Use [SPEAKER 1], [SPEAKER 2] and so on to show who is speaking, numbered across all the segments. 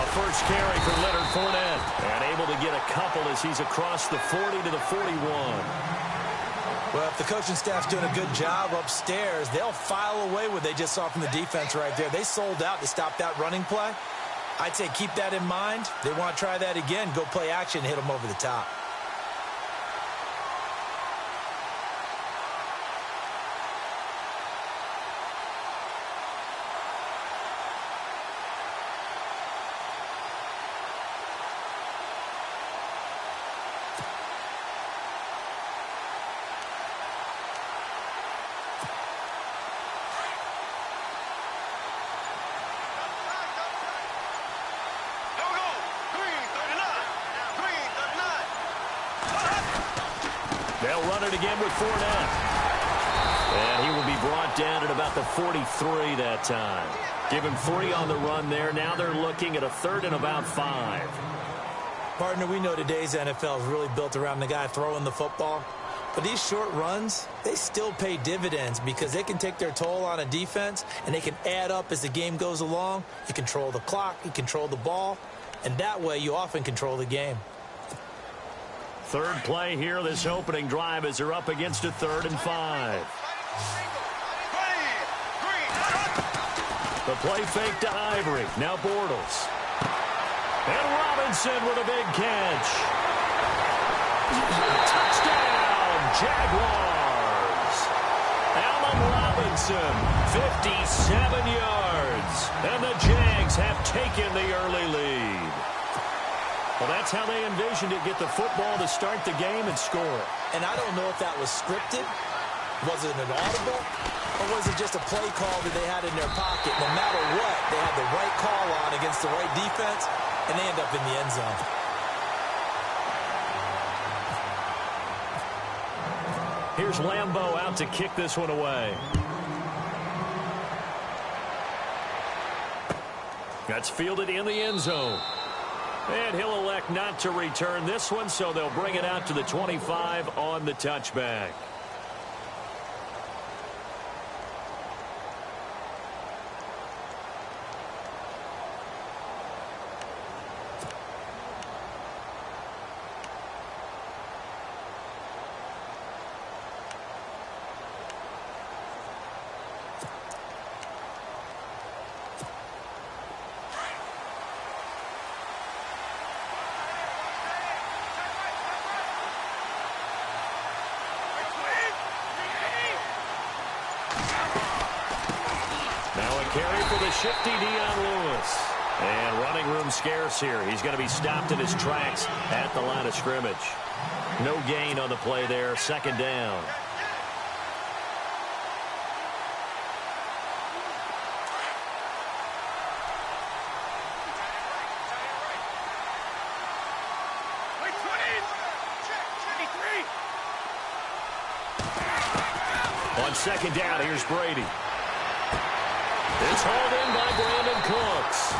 [SPEAKER 1] A first carry for Leonard Fournette. And able to get a couple as he's across the 40 to the 41.
[SPEAKER 2] Well, if the coaching staff's doing a good job upstairs, they'll file away what they just saw from the defense right there. They sold out to stop that running play. I'd say keep that in mind. They want to try that again. Go play action and hit them over the top.
[SPEAKER 1] They'll run it again with Fournette. And he will be brought down at about the 43 that time. Give him 3 on the run there. Now they're looking at a 3rd and about 5.
[SPEAKER 2] Partner, we know today's NFL is really built around the guy throwing the football. But these short runs, they still pay dividends because they can take their toll on a defense and they can add up as the game goes along. You control the clock, you control the ball, and that way you often control the game.
[SPEAKER 1] Third play here, this opening drive as they're up against a 3rd and 5. The play fake to Ivory. Now Bortles. And Robinson with a big catch. Touchdown, Jaguars. Allen Robinson, 57 yards. And the Jags have taken the early lead. Well, that's how they envisioned it, get the football to start the game and score.
[SPEAKER 2] And I don't know if that was scripted. Was it an audible? Or was it just a play call that they had in their pocket? No matter what, they had the right call on against the right defense, and they end up in the end zone.
[SPEAKER 1] Here's Lambeau out to kick this one away. That's fielded in the end zone. And he'll elect not to return this one, so they'll bring it out to the 25 on the touchback. Carry for the shifty Dion Lewis. And running room scarce here. He's going to be stopped in his tracks at the line of scrimmage. No gain on the play there. 2nd down. On 2nd down, here's Brady. It's hauled in by Brandon Cooks.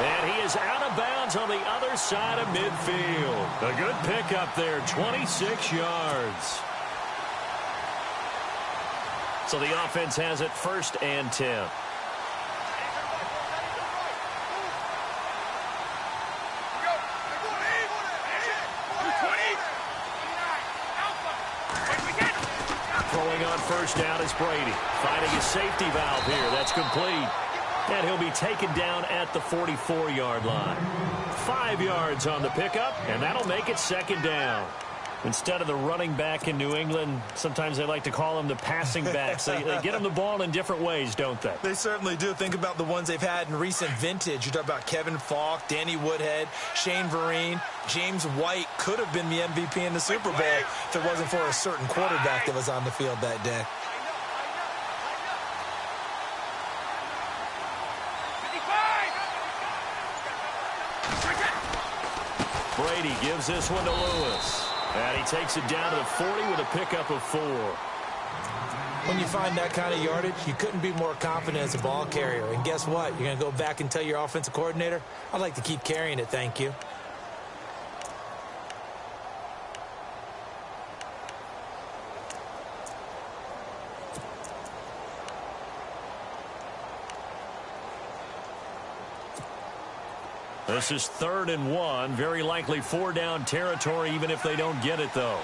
[SPEAKER 1] And he is out of bounds on the other side of midfield. A good pickup there, 26 yards. So the offense has it 1st and 10. Throwing on 1st down is Brady. Finding his safety valve here. That's complete. And he'll be taken down at the 44-yard line. 5 yards on the pickup, and that'll make it 2nd down. Instead of the running back in New England, sometimes they like to call them the passing backs. They get them the ball in different ways, don't they?
[SPEAKER 2] They certainly do. Think about the ones they've had in recent vintage. You talk about Kevin Falk, Danny Woodhead, Shane Vereen. James White could have been the MVP in the Super Bowl if it wasn't for a certain quarterback that was on the field that day.
[SPEAKER 1] Brady gives this one to Lewis. And he takes it down to the 40 with a pickup of 4.
[SPEAKER 2] When you find that kind of yardage, you couldn't be more confident as a ball carrier. And guess what? You're going to go back and tell your offensive coordinator, I'd like to keep carrying it, thank you.
[SPEAKER 1] This is 3rd and 1. Very likely 4-down territory, even if they don't get it, though.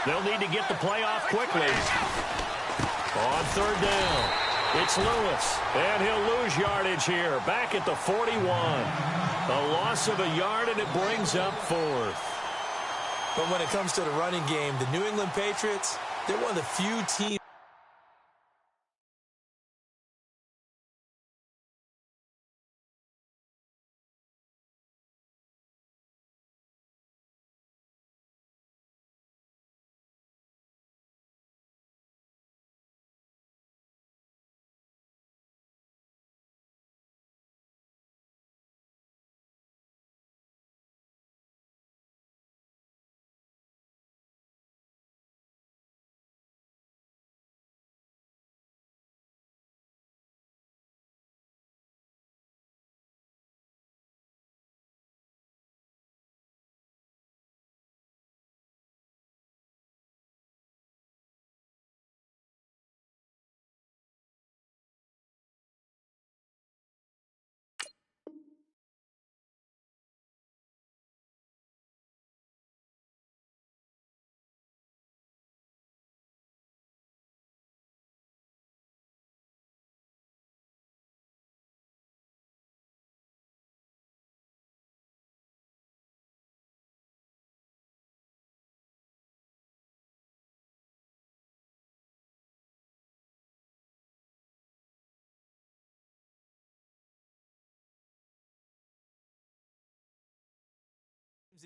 [SPEAKER 1] They'll need to get the play off quickly. On 3rd down, it's Lewis, and he'll lose yardage here. Back at the 41. A loss of a yard, and it brings up 4th.
[SPEAKER 2] But when it comes to the running game, the New England Patriots, they're one of the few teams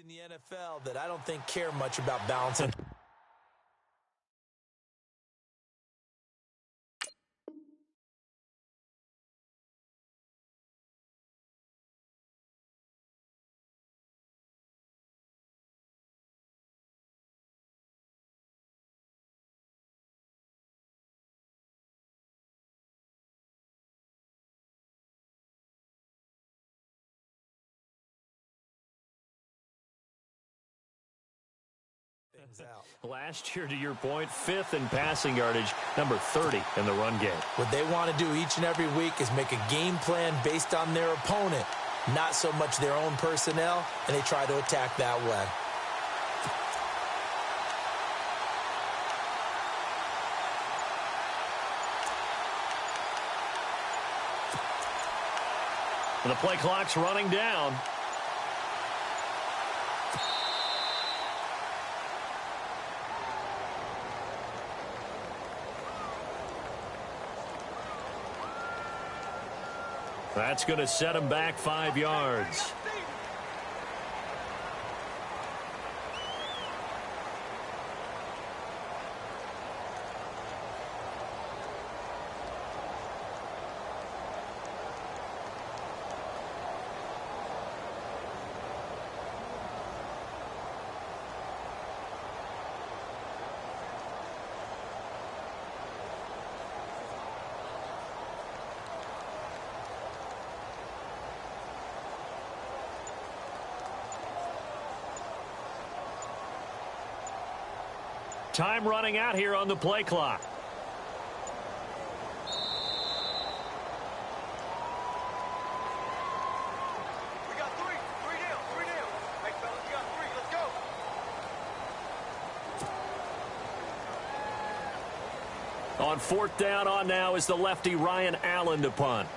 [SPEAKER 2] in the NFL that I don't think care much about balancing. Out.
[SPEAKER 1] Last year, to your point, 5th in passing yardage, number 30 in the run game.
[SPEAKER 2] What they want to do each and every week is make a game plan based on their opponent, not so much their own personnel, and they try to attack that way.
[SPEAKER 1] And the play clock's running down. That's going to set him back 5 yards. Time running out here on the play clock.
[SPEAKER 3] We got three down. Hey, fellas, we got 3. Let's go.
[SPEAKER 1] On 4th down on now is the lefty Ryan Allen to punt.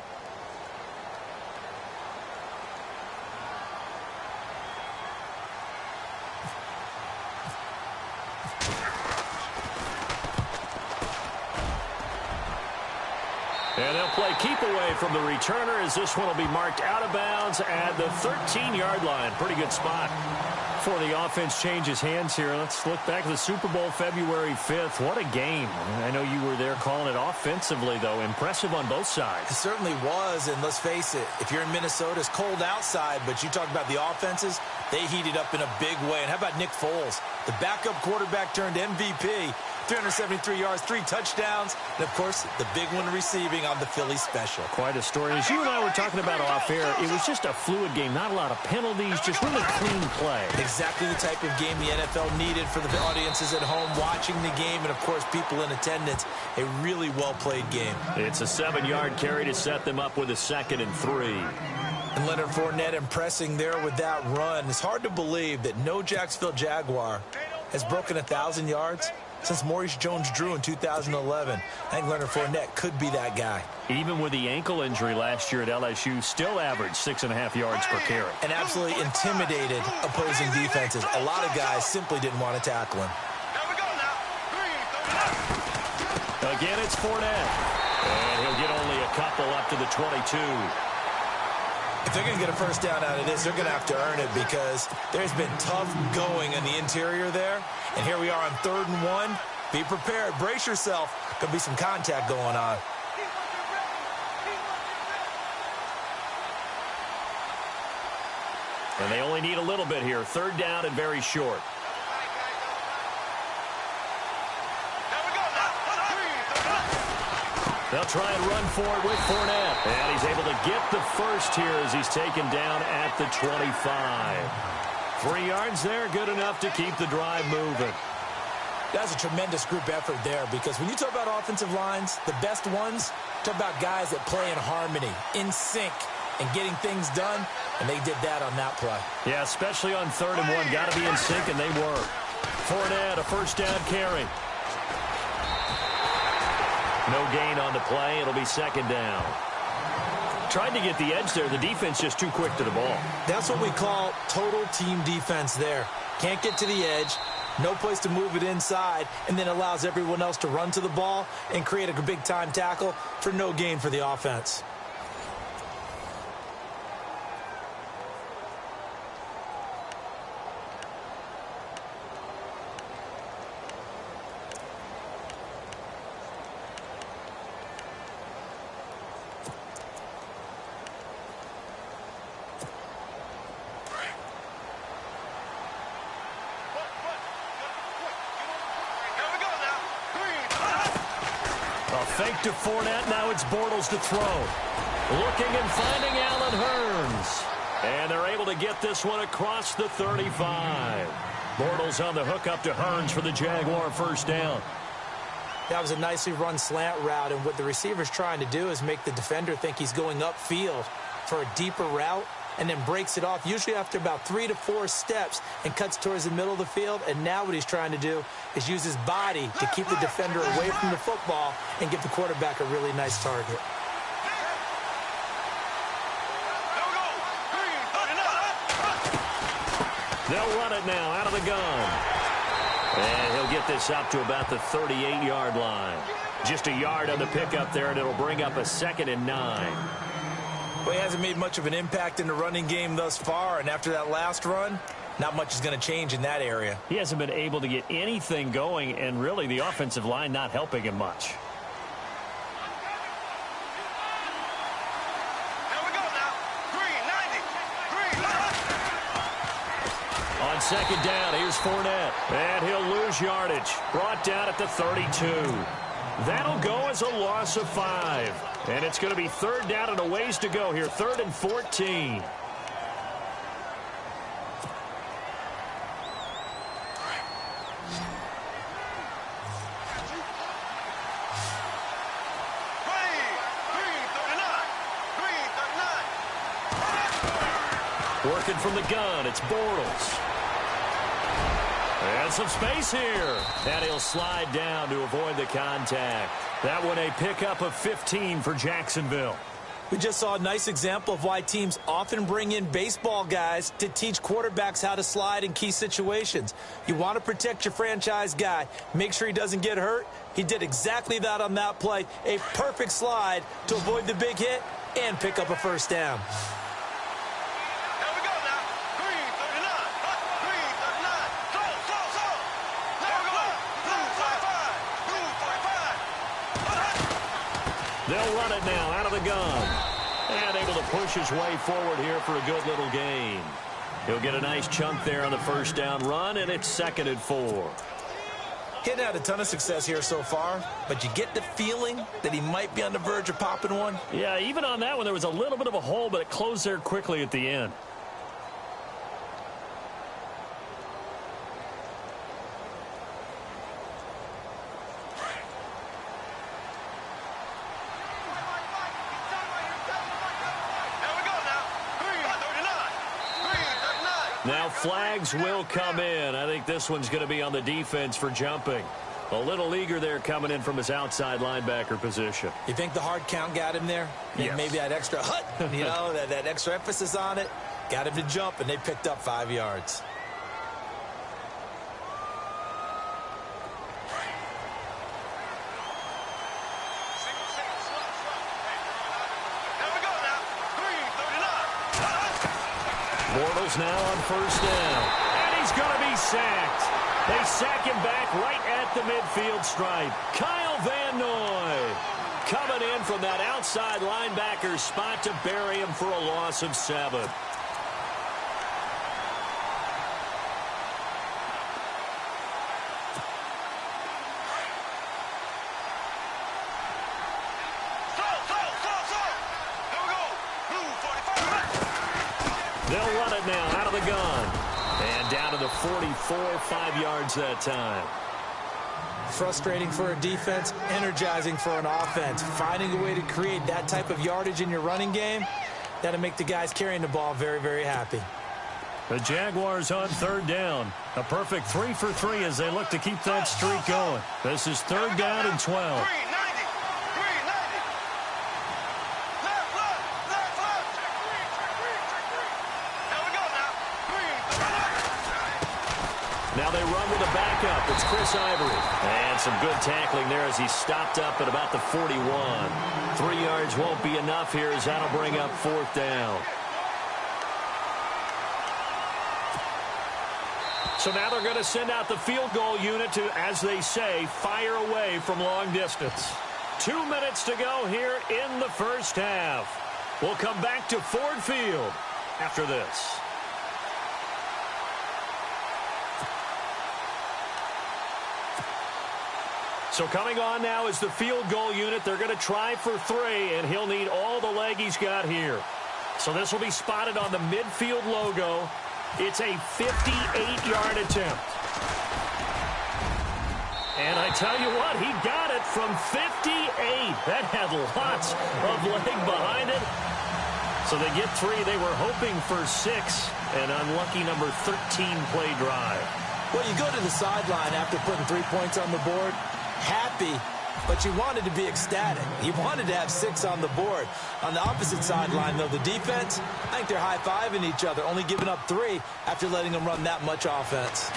[SPEAKER 1] And they'll play keep away from the returner as this one will be marked out of bounds at the 13-yard line. Pretty good spot. Before the offense changes hands here, let's look back at the Super Bowl February 5th. What a game. I know you were there calling it offensively, though. Impressive on both sides.
[SPEAKER 2] It certainly was, and let's face it, if you're in Minnesota, it's cold outside, but you talk about the offenses, they heated up in a big way. And how about Nick Foles, the backup quarterback turned MVP? 373 yards, 3 touchdowns, and, of course, the big one receiving on the Philly special.
[SPEAKER 1] Quite a story. As you and I were talking about off air, it was just a fluid game. Not a lot of penalties, just really clean play.
[SPEAKER 2] Exactly the type of game the NFL needed for the audiences at home watching the game and, of course, people in attendance. A really well-played game.
[SPEAKER 1] It's a 7-yard carry to set them up with a 2nd and 3.
[SPEAKER 2] And Leonard Fournette impressing there with that run. It's hard to believe that no Jacksonville Jaguar has broken 1,000 yards since Maurice Jones-Drew in 2011. I think Leonard Fournette could be that guy.
[SPEAKER 1] Even with the ankle injury last year at LSU, still averaged 6.5 yards per carry.
[SPEAKER 2] And absolutely intimidated opposing defenses. A lot of guys simply didn't want to tackle him.
[SPEAKER 1] Again, it's Fournette. And he'll get only a couple up to the 22.
[SPEAKER 2] If they're going to get a first down out of this, they're going to have to earn it because there's been tough going in the interior there. And here we are on 3rd and 1. Be prepared. Brace yourself. Could be some contact going on.
[SPEAKER 1] And they only need a little bit here. 3rd down and very short. They'll try and run for it with Fournette. And he's able to get the first here as he's taken down at the 25. 3 yards there, good enough to keep the drive moving.
[SPEAKER 2] That's a tremendous group effort there because when you talk about offensive lines, the best ones, talk about guys that play in harmony, in sync, and getting things done, and they did that on that play.
[SPEAKER 1] Yeah, especially on 3rd and 1. Got to be in sync, and they were. Fournette, a first down carry. No gain on the play. It'll be 2nd down. Tried to get the edge there. The defense just too quick to the ball.
[SPEAKER 2] That's what we call total team defense there. Can't get to the edge, no place to move it inside, and then allows everyone else to run to the ball and create a big-time tackle for no gain for the offense.
[SPEAKER 1] Fake to Fournette. Now it's Bortles to throw. Looking and finding Allen Hurns. And they're able to get this one across the 35. Bortles on the hook up to Hurns for the Jaguar first down.
[SPEAKER 2] That was a nicely run slant route, and what the receiver's trying to do is make the defender think he's going upfield for a deeper route and then breaks it off, usually after about 3 to 4 steps, and cuts towards the middle of the field. And now what he's trying to do is use his body to keep the defender away from the football and give the quarterback a really nice target.
[SPEAKER 1] They'll run it now out of the gun. And he'll get this up to about the 38-yard line. Just a yard on the pickup there, and it'll bring up a 2nd and 9.
[SPEAKER 2] Well, he hasn't made much of an impact in the running game thus far, and after that last run, not much is going to change in that area.
[SPEAKER 1] He hasn't been able to get anything going, and really the offensive line not helping him much. On 2nd down, here's Fournette. And he'll lose yardage. Brought down at the 32. That'll go as a loss of 5. And it's going to be 3rd down and a ways to go here. 3rd and 14. Working from the gun, it's Bortles. And some space here. And he'll slide down to avoid the contact. That one a pickup of 15 for Jacksonville.
[SPEAKER 2] We just saw a nice example of why teams often bring in baseball guys to teach quarterbacks how to slide in key situations. You want to protect your franchise guy. Make sure he doesn't get hurt. He did exactly that on that play. A perfect slide to avoid the big hit and pick up a first down.
[SPEAKER 1] They'll run it now out of the gun. And able to push his way forward here for a good little gain. He'll get a nice chunk there on the first down run, and it's 2nd and 4.
[SPEAKER 2] He hadn't had a ton of success here so far, but you get the feeling that he might be on the verge of popping one.
[SPEAKER 1] Yeah, even on that one, there was a little bit of a hole, but it closed there quickly at the end. Now flags will come in. I think this one's going to be on the defense for jumping. A little eager there coming in from his outside linebacker position.
[SPEAKER 2] You think the hard count got him there?
[SPEAKER 1] Yes.
[SPEAKER 2] Maybe that extra hut, you know, that extra emphasis on it. Got him to jump, and they picked up 5 yards.
[SPEAKER 1] Bortles now on first down. And he's going to be sacked. They sack him back right at the midfield stripe. Kyle Van Noy coming in from that outside linebacker spot to bury him for a loss of 7. They'll run it now out of the gun. And down to the 44, 5 yards that time.
[SPEAKER 2] Frustrating for a defense, energizing for an offense. Finding a way to create that type of yardage in your running game, that'll make the guys carrying the ball very, very happy.
[SPEAKER 1] The Jaguars on third down. A perfect 3 for 3 as they look to keep that streak going. This is third down and 12. Now they run with a backup. It's Chris Ivory. And some good tackling there as he stopped up at about the 41. 3 yards won't be enough here as that'll bring up fourth down. So now they're going to send out the field goal unit to, as they say, fire away from long distance. 2 minutes to go here in the first half. We'll come back to Ford Field after this. So coming on now is the field goal unit. They're going to try for 3, and he'll need all the leg he's got here. So this will be spotted on the midfield logo. It's a 58-yard attempt. And I tell you what, he got it from 58. That had lots of leg behind it. So they get 3. They were hoping for 6. An unlucky number 13 play drive.
[SPEAKER 2] Well, you go to the sideline after putting 3 points on the board, happy, but you wanted to be ecstatic. You wanted to have 6 on the board. On the opposite sideline, though, the defense, I think they're high-fiving each other, only giving up 3 after letting them run that much offense.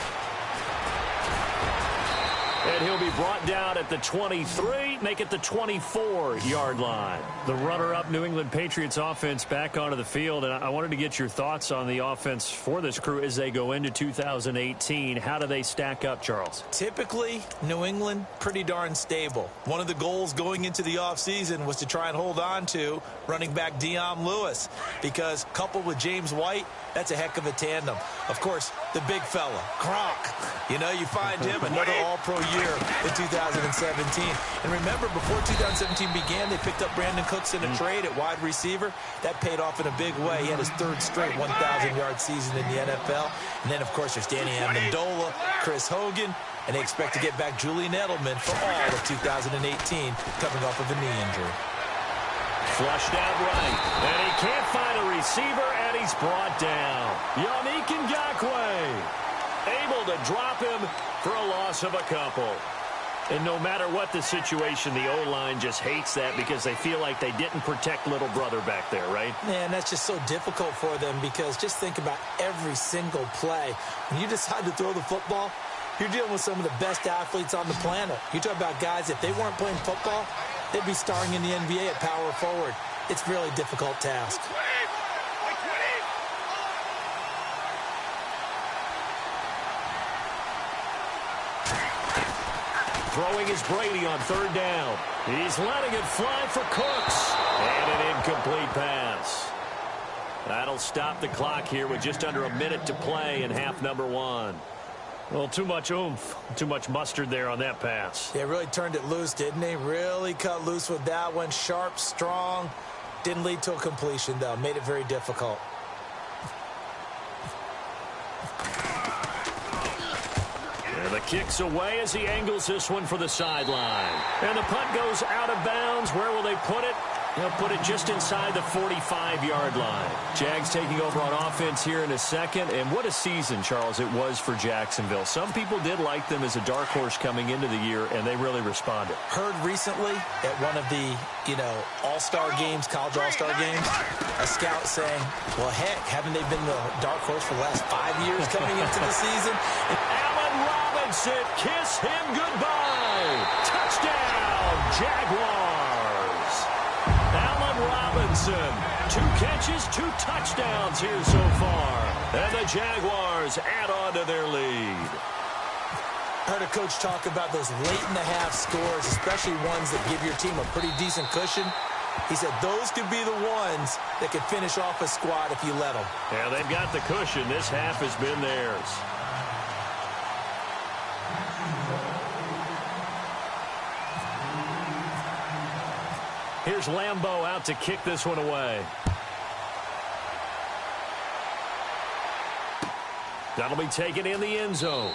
[SPEAKER 1] And he'll be brought down at the 23, make it the 24-yard line. The runner-up New England Patriots offense back onto the field, and I wanted to get your thoughts on the offense for this crew as they go into 2018. How do they stack up, Charles?
[SPEAKER 2] Typically, New England, pretty darn stable. One of the goals going into the offseason was to try and hold on to running back Dion Lewis, because coupled with James White, that's a heck of a tandem. Of course, the big fella, Gronk. You know, you find him another all-pro year in 2017. And remember, before 2017 began, they picked up Brandon Cooks in a trade at wide receiver. That paid off in a big way. He had his 3rd straight 1,000-yard season in the NFL. And then, of course, there's Danny Amendola, Chris Hogan, and they expect to get back Julian Edelman for all of 2018, coming off of a knee injury.
[SPEAKER 1] Flushed out right, and he can't find a receiver, and he's brought down. Yannick Ngakoue able to drop him for a loss of a couple. And no matter what the situation, the O-line just hates that because they feel like they didn't protect little brother back there, right?
[SPEAKER 2] Man, that's just so difficult for them because just think about every single play. When you decide to throw the football, you're dealing with some of the best athletes on the planet. You talk about guys, if they weren't playing football, they'd be starring in the NBA at power forward. It's a really difficult task.
[SPEAKER 1] Throwing is Brady on third down. He's letting it fly for Cooks. And an incomplete pass. That'll stop the clock here with just under a minute to play in half number 1. Well, too much oomph, too much mustard there on that pass.
[SPEAKER 2] Yeah, really turned it loose, didn't he? Really cut loose with that one. Sharp, strong. Didn't lead to a completion, though. Made it very difficult.
[SPEAKER 1] And the kick's away as he angles this one for the sideline. And the punt goes out of bounds. Where will they put it? They'll put it just inside the 45-yard line. Jags taking over on offense here in a second. And what a season, Charles, it was for Jacksonville. Some people did like them as a dark horse coming into the year, and they really responded.
[SPEAKER 2] Heard recently at one of the, all-star games, college all-star games, a scout saying, well, heck, haven't they been the dark horse for the last 5 years coming into the season?
[SPEAKER 1] Allen Robinson, kiss him goodbye. Touchdown, Jaguars. Allen Robinson, 2 catches, 2 touchdowns here so far. And the Jaguars add on to their lead.
[SPEAKER 2] Heard a coach talk about those late-in-the-half scores, especially ones that give your team a pretty decent cushion. He said those could be the ones that could finish off a squad if you let them.
[SPEAKER 1] Yeah, they've got the cushion. This half has been theirs. Here's Lambeau out to kick this one away. That'll be taken in the end zone.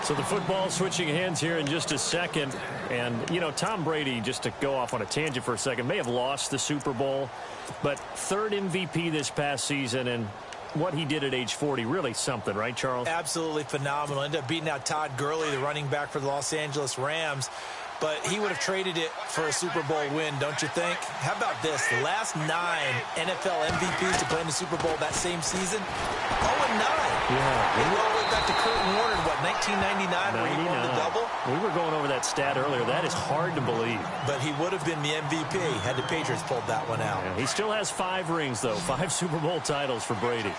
[SPEAKER 1] So the football switching hands here in just a second. And, Tom Brady, just to go off on a tangent for a second, may have lost the Super Bowl, but 3rd MVP this past season, and what he did at age 40, really something, right, Charles?
[SPEAKER 2] Absolutely phenomenal. Ended up beating out Todd Gurley, the running back for the Los Angeles Rams. But he would have traded it for a Super Bowl win, don't you think? How about this? The last 9 NFL MVPs to play in the Super Bowl that same season, 0-9.
[SPEAKER 1] Yeah.
[SPEAKER 2] And all the way back to Kurt Warner, 1999, where he won the double?
[SPEAKER 1] We were going over that stat earlier. That is hard to believe.
[SPEAKER 2] But he would have been the MVP had the Patriots pulled that one out.
[SPEAKER 1] Yeah, he still has 5 rings, though. 5 Super Bowl titles for Brady.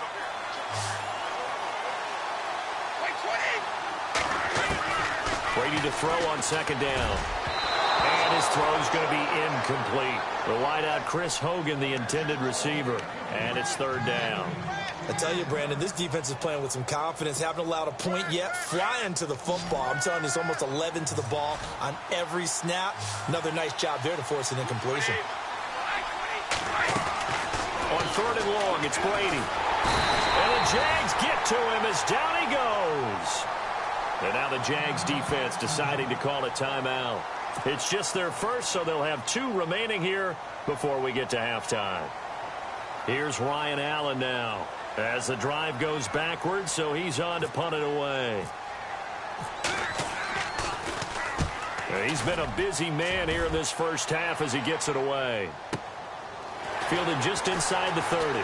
[SPEAKER 1] Brady to throw on 2nd down. And his throw's going to be incomplete. The wideout, Chris Hogan, the intended receiver. And it's 3rd down.
[SPEAKER 2] I tell you, Brandon, this defense is playing with some confidence. Haven't allowed a point yet. Flying to the football. I'm telling you, it's almost 11 to the ball on every snap. Another nice job there to force an incompletion.
[SPEAKER 1] On 3rd and long, it's Brady. And the Jags get to him as down he goes. And now the Jags defense deciding to call a timeout. It's just their first, so they'll have 2 remaining here before we get to halftime. Here's Ryan Allen now as the drive goes backwards, so he's on to punt it away. He's been a busy man here in this first half as he gets it away. Fielded just inside the 30.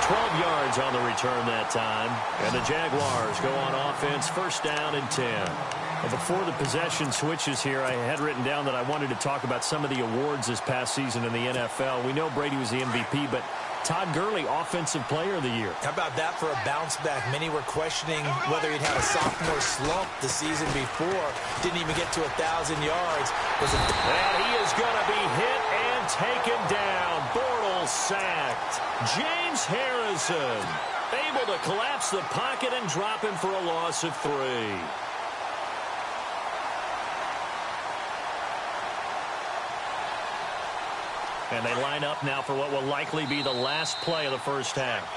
[SPEAKER 1] 12 yards on the return that time. And the Jaguars go on offense, 1st down and 10. Well, before the possession switches here, I had written down that I wanted to talk about some of the awards this past season in the NFL. We know Brady was the MVP, but Todd Gurley, Offensive Player of the Year.
[SPEAKER 2] How about that for a bounce back? Many were questioning whether he'd had a sophomore slump the season before. Didn't even get to 1,000 yards.
[SPEAKER 1] And he is going to be hit and taken down. Bortles sacked. James Harrison able to collapse the pocket and drop him for a loss of 3. And they line up now for what will likely be the last play of the first half.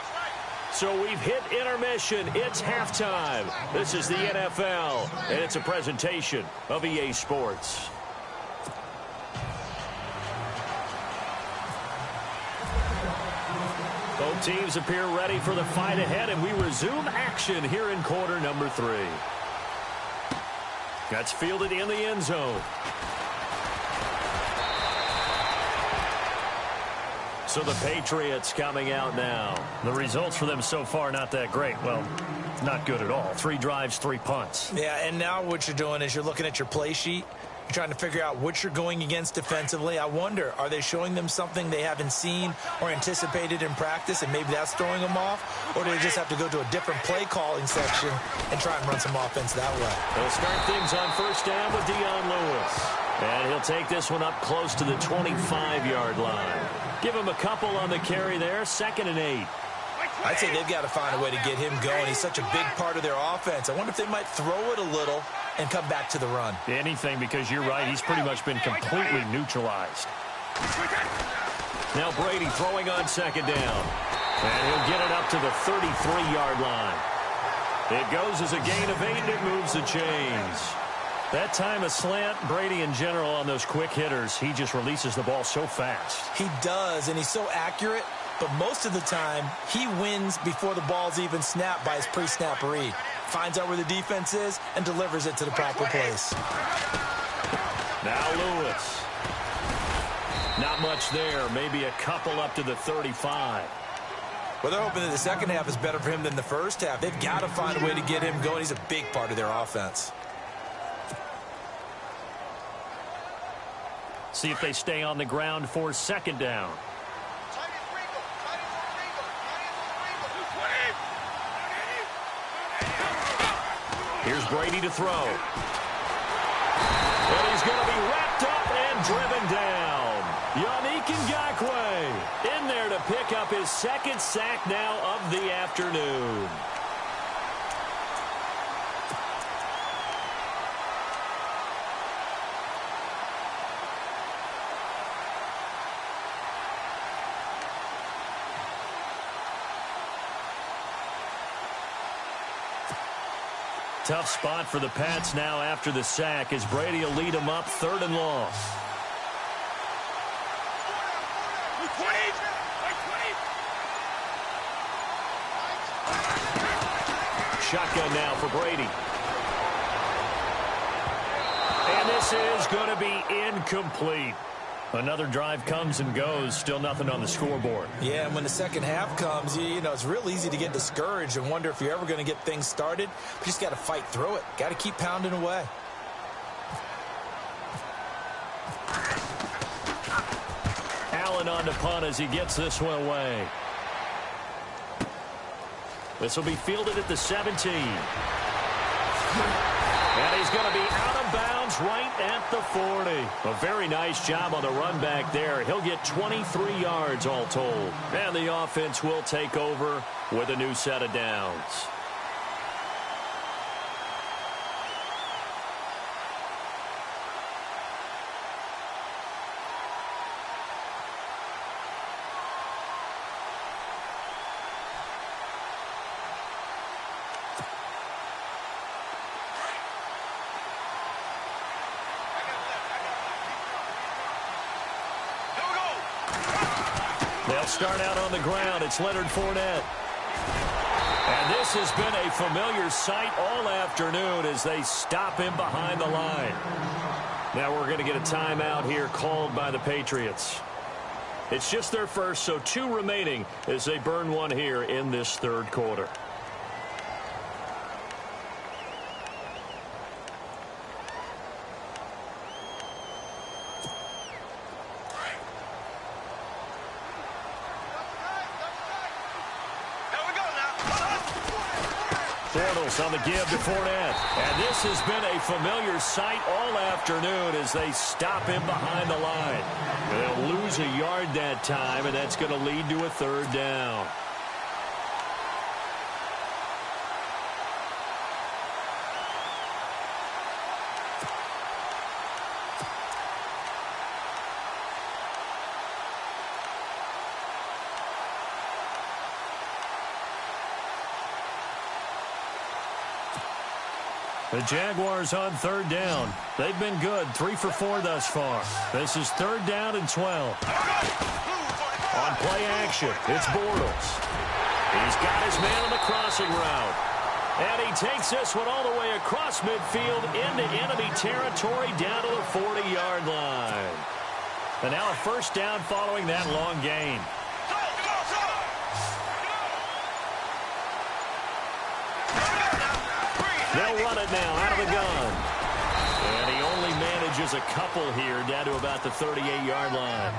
[SPEAKER 1] So we've hit intermission. It's halftime. This is the NFL, and it's a presentation of EA Sports. Both teams appear ready for the fight ahead, and we resume action here in quarter number 3. That's fielded in the end zone. So the Patriots coming out now. The results for them so far not that great. Well, not good at all. 3 drives, 3 punts.
[SPEAKER 2] Yeah, and now what you're doing is you're looking at your play sheet. You're trying to figure out what you're going against defensively. I wonder, are they showing them something they haven't seen or anticipated in practice, and maybe that's throwing them off? Or do they just have to go to a different play calling section and try and run some offense that way?
[SPEAKER 1] They'll start things on 1st down with Dion Lewis. And he'll take this one up close to the 25-yard line. Give him a couple on the carry there. 2nd and 8.
[SPEAKER 2] I'd say they've got to find a way to get him going. He's such a big part of their offense. I wonder if they might throw it a little and come back to the run.
[SPEAKER 1] Anything, because you're right. He's pretty much been completely neutralized. Now Brady throwing on second down. And he'll get it up to the 33-yard line. It goes as a gain of 8, and it moves the chains. That time a slant, Brady in general on those quick hitters, he just releases the ball so fast.
[SPEAKER 2] He does, and he's so accurate, but most of the time he wins before the ball's even snapped by his pre-snap read. Finds out where the defense is and delivers it to the proper place.
[SPEAKER 1] Now Lewis. Not much there, maybe a couple up to the 35.
[SPEAKER 2] Well, they're hoping that the second half is better for him than the first half. They've got to find a way to get him going. He's a big part of their offense.
[SPEAKER 1] See if they stay on the ground for second down. Here's Brady to throw. And he's going to be wrapped up and driven down. Yannick Ngakoue in there to pick up his second sack now of the afternoon. Tough spot for the Pats now after the sack as Brady will lead them up 3rd and long. Shotgun now for Brady. And this is going to be incomplete. Another drive comes and goes. Still nothing on the scoreboard.
[SPEAKER 2] Yeah, and when the second half comes, you know, it's real easy to get discouraged and wonder if you're ever going to get things started. But you just got to fight through it. Got to keep pounding away.
[SPEAKER 1] Allen on to punt as he gets this one away. This will be fielded at the 17. And he's going to be out of bounds right at the 40. A very nice job on the run back there. He'll get 23 yards all told. And the offense will take over with a new set of downs. Start out on the ground. It's Leonard Fournette. And this has been a familiar sight all afternoon as they stop him behind the line. Now we're going to get a timeout here called by the Patriots. It's just their first, so 2 remaining as they burn one here in this 3rd quarter. On the give to Fournette. And this has been a familiar sight all afternoon as they stop him behind the line. They'll lose a yard that time, and that's going to lead to a 3rd down. The Jaguars on 3rd down. They've been good, 3 for 4 thus far. This is 3rd down and 12. On play action, it's Bortles. He's got his man on the crossing route. And he takes this one all the way across midfield into enemy territory down to the 40-yard line. And now a 1st down following that long gain. They'll run it now out of the gun. And he only manages a couple here down to about the 38-yard line.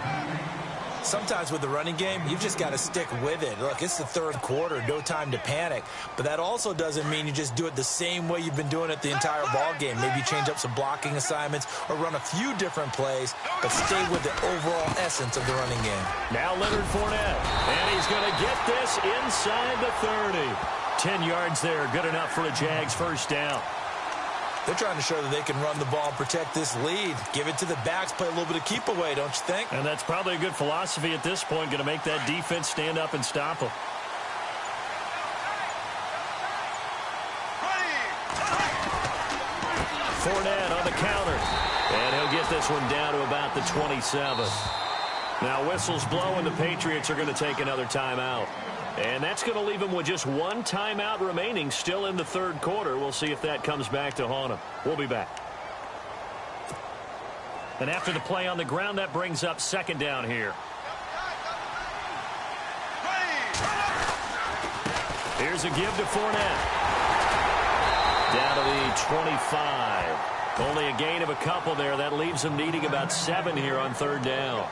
[SPEAKER 2] Sometimes with the running game, you've just got to stick with it. Look, it's the third quarter, no time to panic. But that also doesn't mean you just do it the same way you've been doing it the entire ball game. Maybe change up some blocking assignments or run a few different plays, but stay with the overall essence of the running game.
[SPEAKER 1] Now Leonard Fournette, and he's going to get this inside the 30. 10 yards there, good enough for a Jags first down.
[SPEAKER 2] They're trying to show that they can run the ball and protect this lead. Give it to the backs, play a little bit of keep away, don't you think?
[SPEAKER 1] And that's probably a good philosophy at this point, going to make that defense stand up and stop them. Fournette on the counter, and he'll get this one down to about the 27. Now whistles blow, and the Patriots are going to take another timeout. And that's going to leave them with just one timeout remaining still in the third quarter. We'll see if that comes back to haunt them. We'll be back. And after the play on the ground, that brings up second down here. Here's a give to Fournette. Down to the 25. Only a gain of a couple there. That leaves them needing about 7 here on third down.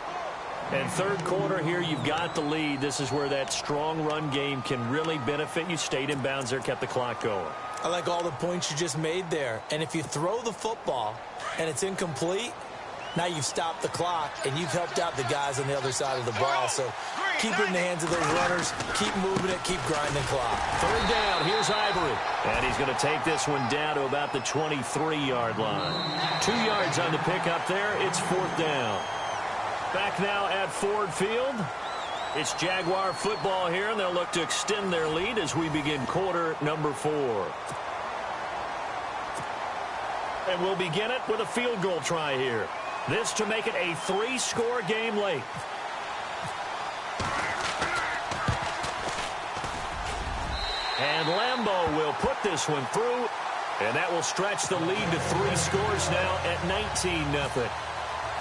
[SPEAKER 1] And third quarter here, you've got the lead. This is where that strong run game can really benefit you. Stayed in bounds there, kept the clock going.
[SPEAKER 2] I like all the points you just made there. And if you throw the football and it's incomplete, now you've stopped the clock and you've helped out the guys on the other side of the ball. So keep it in the hands of those runners. Keep moving it. Keep grinding clock.
[SPEAKER 1] Third down. Here's Ivory. And he's going to take this one down to about the 23-yard line. 2 yards on the pickup there. It's fourth down. Back now at Ford Field. It's Jaguar football here, and they'll look to extend their lead as we begin quarter number 4. And we'll begin it with a field goal try here. This to make it a 3-score game late. And Lambeau will put this one through, and that will stretch the lead to 3 scores now at 19-0.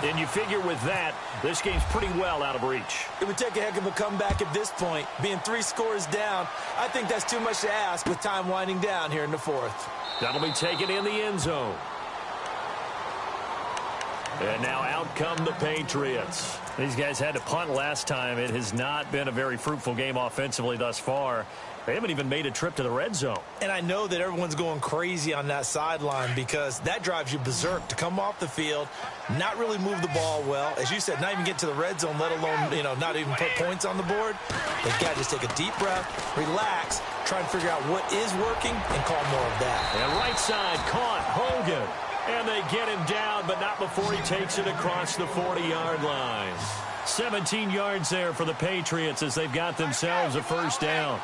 [SPEAKER 1] And you figure with that, this game's pretty well out of reach.
[SPEAKER 2] It would take a heck of a comeback at this point. Being 3 scores down, I think that's too much to ask with time winding down here in the fourth.
[SPEAKER 1] That'll be taken in the end zone. And now out come the Patriots. These guys had to punt last time. It has not been a very fruitful game offensively thus far. They haven't even made a trip to the red zone.
[SPEAKER 2] And I know that everyone's going crazy on that sideline because that drives you berserk to come off the field, not really move the ball well. As you said, not even get to the red zone, let alone, not even put points on the board. They've got to just take a deep breath, relax, try and figure out what is working, and call more of that.
[SPEAKER 1] And right side caught Hogan. And they get him down, but not before he takes it across the 40-yard line. 17 yards there for the Patriots as they've got themselves a first down.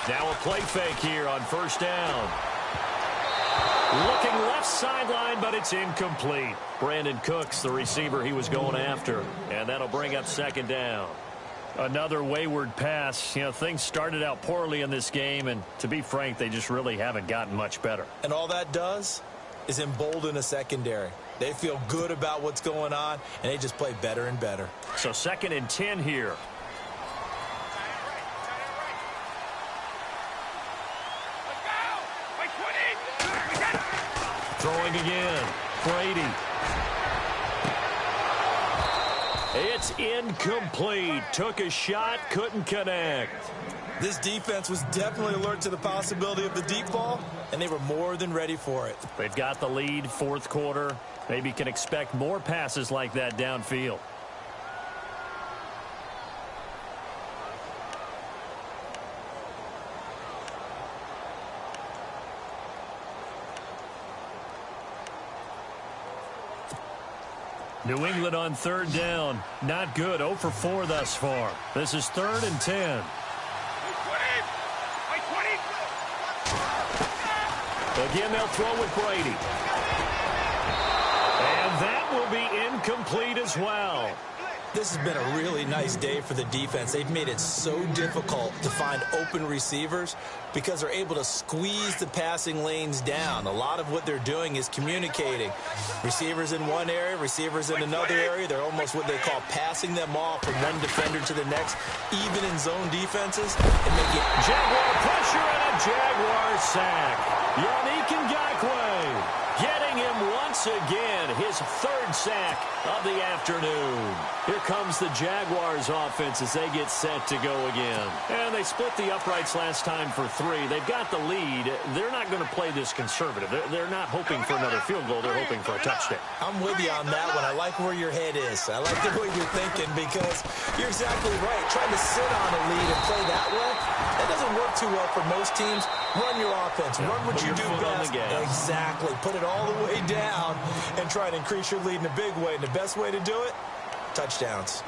[SPEAKER 1] Now a play fake here on first down. Looking left sideline, but it's incomplete. Brandon Cooks, the receiver he was going after. And that'll bring up second down. Another wayward pass. Things started out poorly in this game, and to be frank, they just really haven't gotten much better.
[SPEAKER 2] And all that does is embolden a secondary. They feel good about what's going on, and they just play better and better.
[SPEAKER 1] So 2nd and 10 here. Throwing again. Brady. It's incomplete. Took a shot, couldn't connect.
[SPEAKER 2] This defense was definitely alert to the possibility of the deep ball, and they were more than ready for it.
[SPEAKER 1] They've got the lead, fourth quarter. Maybe can expect more passes like that downfield. New England on third down. Not good. 0 for 4 thus far. This is 3rd and 10. Again, they'll throw with Brady. And that will be incomplete as well.
[SPEAKER 2] This has been a really nice day for the defense. They've made it so difficult to find open receivers because they're able to squeeze the passing lanes down. A lot of what they're doing is communicating. Receivers in one area, receivers in another area. They're almost what they call passing them off from one defender to the next, even in zone defenses, and making
[SPEAKER 1] Jaguar pressure and a sack. Yannick Ngakoue getting him once again, his third sack of the afternoon. Here comes the Jaguars offense as they get set to go again. And they split the uprights last time for 3. They've got the lead. They're not going to play this conservative. They're not hoping for another field goal. They're hoping for a touchdown.
[SPEAKER 2] I'm with you on that one. I like where your head is. I like the way you're thinking because you're exactly right. Trying to sit on a lead and play that way, that doesn't work too well for most teams. Run your offense. Run what you do best. Exactly. Put it all the way down and try to increase your lead in a big way. And the best way to do it, touchdowns.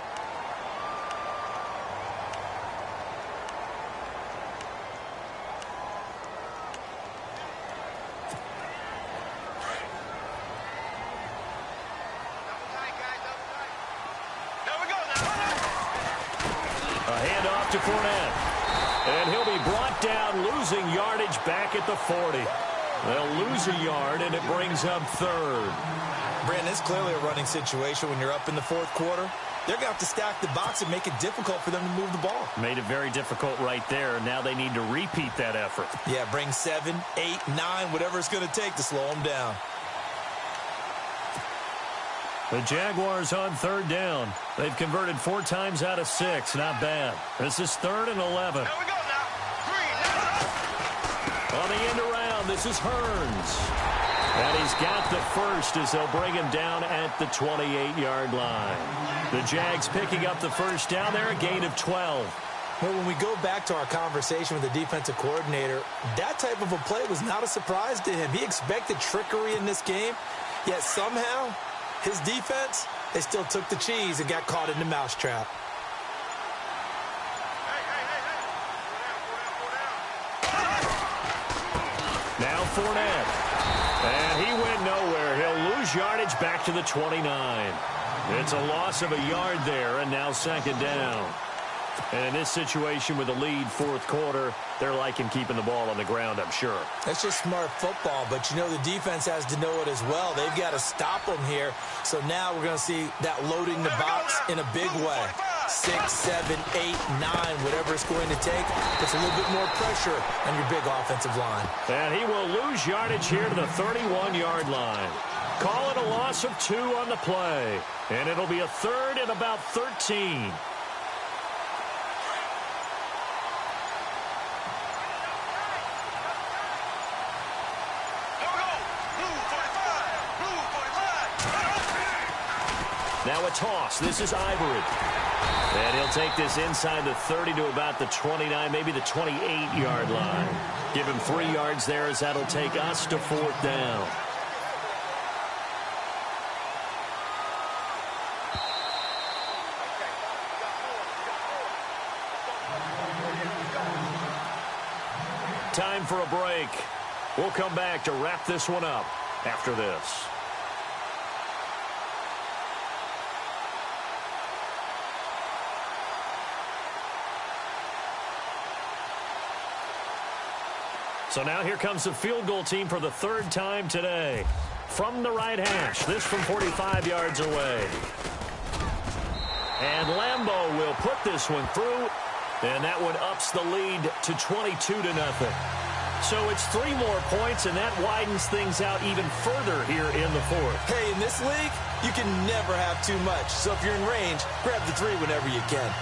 [SPEAKER 1] A handoff to Fournette. And he'll be brought down, losing yardage back at the 40. They'll lose a yard, and it brings up third.
[SPEAKER 2] Brandon, it's clearly a running situation when you're up in the fourth quarter. They're going to have to stack the box and make it difficult for them to move the ball.
[SPEAKER 1] Made it very difficult right there. Now they need to repeat that effort.
[SPEAKER 2] Yeah, bring 7, 8, 9, whatever it's going to take to slow them down.
[SPEAKER 1] The Jaguars on third down. They've converted 4 times out of 6. Not bad. This is 3rd and 11.
[SPEAKER 3] There we go now.
[SPEAKER 1] On the end around, this is Hearns. And he's got the first as they'll bring him down at the 28-yard line. The Jags picking up the first down there, a gain of 12.
[SPEAKER 2] Well, when we go back to our conversation with the defensive coordinator, that type of a play was not a surprise to him. He expected trickery in this game, yet somehow his defense, they still took the cheese and got caught in the mousetrap.
[SPEAKER 1] Now Fournette. And he went nowhere. He'll lose yardage back to the 29. It's a loss of a yard there, and now 2nd down. And in this situation with a lead, fourth quarter, they're liking keeping the ball on the ground, I'm sure.
[SPEAKER 2] That's just smart football, but you know the defense has to know it as well. They've got to stop them here. So now we're going to see that loading the box in a big way. 6, 7, 8, 9, whatever it's going to take. Puts a little bit more pressure on your big offensive line.
[SPEAKER 1] And he will lose yardage here to the 31-yard line. Call it a loss of 2 on the play. And it'll be a 3rd and about 13. Now a toss. This is Ivory. And he'll take this inside the 30 to about the 29, maybe the 28-yard line. Give him 3 yards there as that'll take us to 4th down. Time for a break. We'll come back to wrap this one up after this. So now here comes the field goal team for the 3rd time today. From the right hash, this from 45 yards away. And Lambeau will put this one through, and that one ups the lead to 22-0. So it's 3 more points, and that widens things out even further here in the 4th.
[SPEAKER 2] Hey, in this league, you can never have too much. So if you're in range, grab the 3 whenever you can.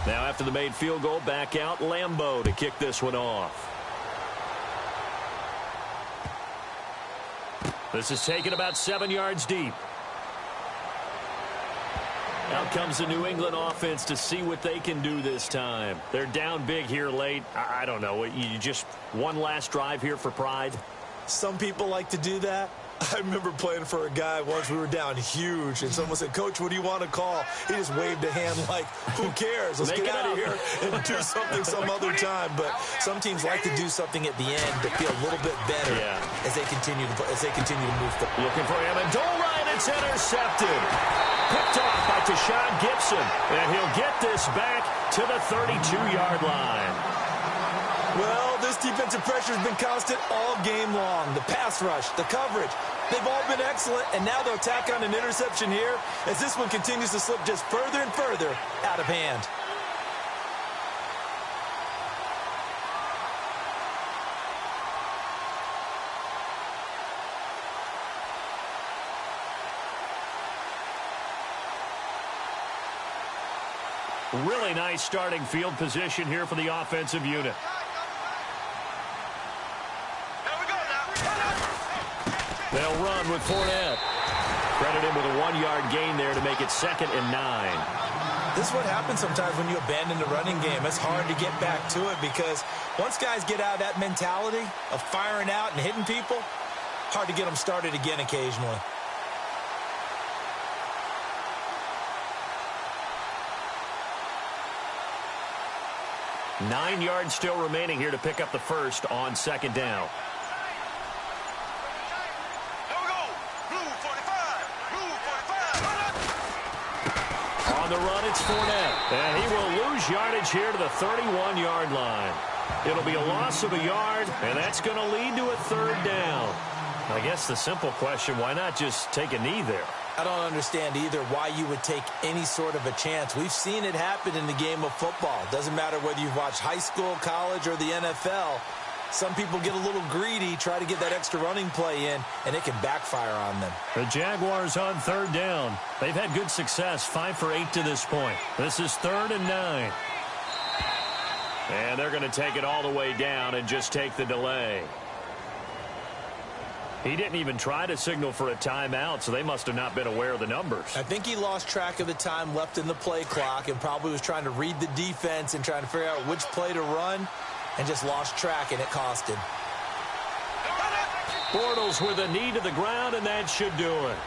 [SPEAKER 1] Now after the made field goal, back out Lambeau to kick this one off. This is taken about 7 yards deep. Out comes the New England offense to see what they can do this time. They're down big here late. I don't know. You just one last drive here for pride?
[SPEAKER 2] Some people like to do that. I remember playing for a guy once. We were down huge, and someone said, "Coach, what do you want to call?" He just waved a hand like, who cares? Let's get out of here and do something some other time. But some teams like to do something at the end to feel a little bit better as they continue to move.
[SPEAKER 1] Looking for Amendola, and it's intercepted. Picked off by Tashawn Gibson, and he'll get this back to the 32-yard line.
[SPEAKER 2] Well, this This defensive pressure has been constant all game long. The pass rush, the coverage, they've all been excellent, and now they'll tack on an interception here as this one continues to slip just further and further out of hand.
[SPEAKER 1] Really nice starting field position here for the offensive unit. They'll run with Fournette. Credit him with a 1-yard gain there to make it 2nd and 9.
[SPEAKER 2] This is what happens sometimes when you abandon the running game. It's hard to get back to it because once guys get out of that mentality of firing out and hitting people, hard to get them started again occasionally.
[SPEAKER 1] Nine yards still remaining here to pick up the first on 2nd down. On the run, it's Fournette. And he will lose yardage here to the 31-yard line. It'll be a loss of a yard, and that's going to lead to a 3rd down. I guess the simple question, why not just take a knee there?
[SPEAKER 2] I don't understand either why you would take any sort of a chance. We've seen it happen in the game of football. Doesn't matter whether you've watched high school, college, or the NFL. Some people get a little greedy, try to get that extra running play in, and it can backfire on them.
[SPEAKER 1] The Jaguars on 3rd down. They've had good success, 5 for 8 to this point. This is 3rd and 9. And they're going to take it all the way down and just take the delay. He didn't even try to signal for a timeout, so they must have not been aware of the numbers.
[SPEAKER 2] I think he lost track of the time left in the play clock and probably was trying to read the defense and trying to figure out which play to run and just lost track, and it cost him.
[SPEAKER 1] Bortles with a knee to the ground, and that should do it.